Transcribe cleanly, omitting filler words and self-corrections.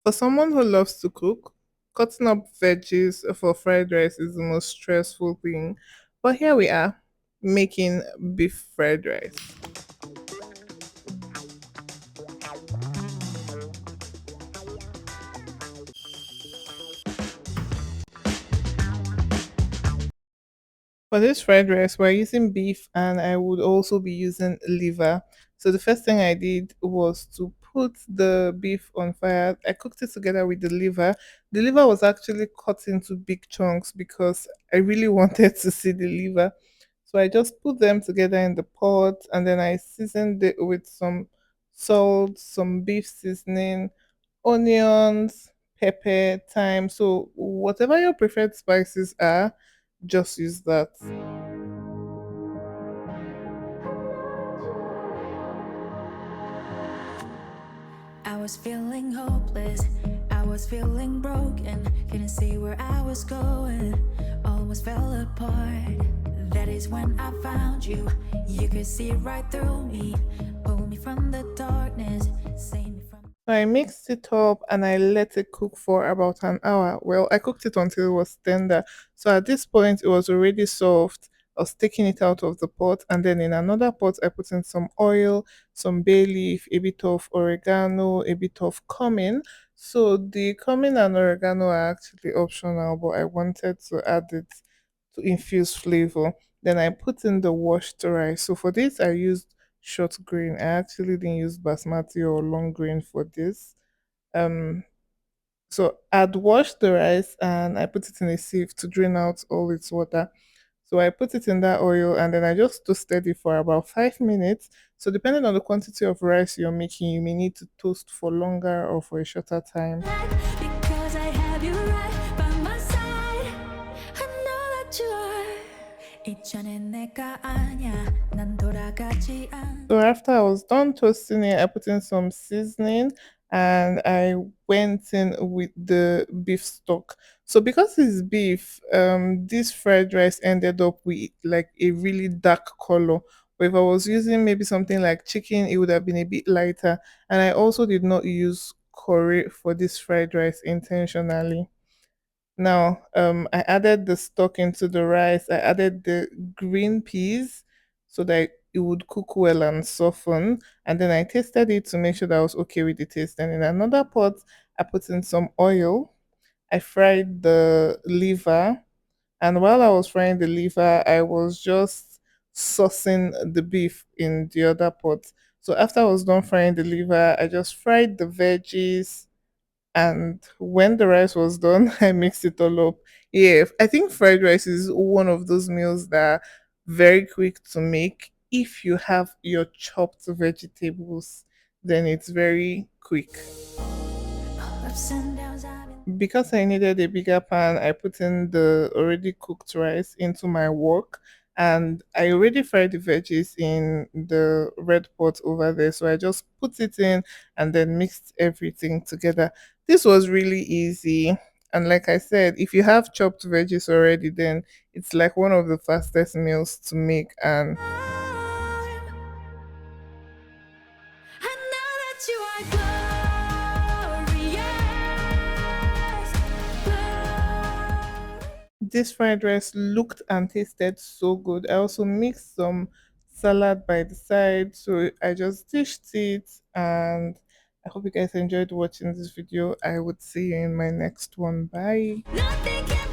For someone who loves to cook, cutting up veggies for fried rice is the most stressful thing. But here we are, making beef fried rice. For this fried rice, we're using beef and I would also be using liver. So the first thing I did was to put the beef on fire. I cooked it together with the liver. The liver was actually cut into big chunks because I really wanted to see the liver. So I just put them together in the pot and then I seasoned it with some salt, some beef seasoning, onions, pepper, thyme. So whatever your preferred spices are, just use that. I was feeling hopeless, I was feeling broken, couldn't see where I was going, almost fell apart. That is when I found you, you could see right through me, pull me from the darkness, save me from. So I mixed it up and I let it cook for about an hour. Well, I cooked it until it was tender. So at this point, it was already soft. I was taking it out of the pot, and then in another pot, I put in some oil, some bay leaf, a bit of oregano, a bit of cumin. So the cumin and oregano are actually optional, but I wanted to add it to infuse flavor. Then I put in the washed rice. So for this, I used short grain. I actually didn't use basmati or long grain for this. Um, so I'd washed the rice and I put it in a sieve to drain out all its water. So I put it in that oil and then I just toasted it for about 5 minutes. So depending on the quantity of rice you're making, you may need to toast for longer or for a shorter time. Because I have you right by my side, I know that you are. 이전엔 내가 아냐, 난 돌아가지 않. So after I was done toasting it, I put in some seasoning and I went in with the beef stock. So because it's beef, this fried rice ended up with like a really dark color. But if I was using maybe something like chicken, it would have been a bit lighter. And I also did not use curry for this fried rice intentionally. Now, I added the stock into the rice. I added the green peas so that it would cook well and soften. And then I tasted it to make sure that I was okay with the taste. And in another pot, I put in some oil. I fried the liver. And while I was frying the liver, I was just saucing the beef in the other pot. So after I was done frying the liver, I just fried the veggies, and when the rice was done, I mixed it all up. Yeah, I think fried rice is one of those meals that are very quick to make. If you have your chopped vegetables, then it's very quick. Ups and downs I've been. Because I needed a bigger pan, I put in the already cooked rice into my wok, and I already fried the veggies in the red pot over there. So I just put it in and then mixed everything together. This was really easy. And like I said, if you have chopped veggies already, then it's like one of the fastest meals to make. And I know that you are glorious, glorious. this fried rice looked and tasted so good. I also mixed some salad by the side, so I just dished it. And I hope you guys enjoyed watching this video. I would see you in my next one. Bye. Nothing can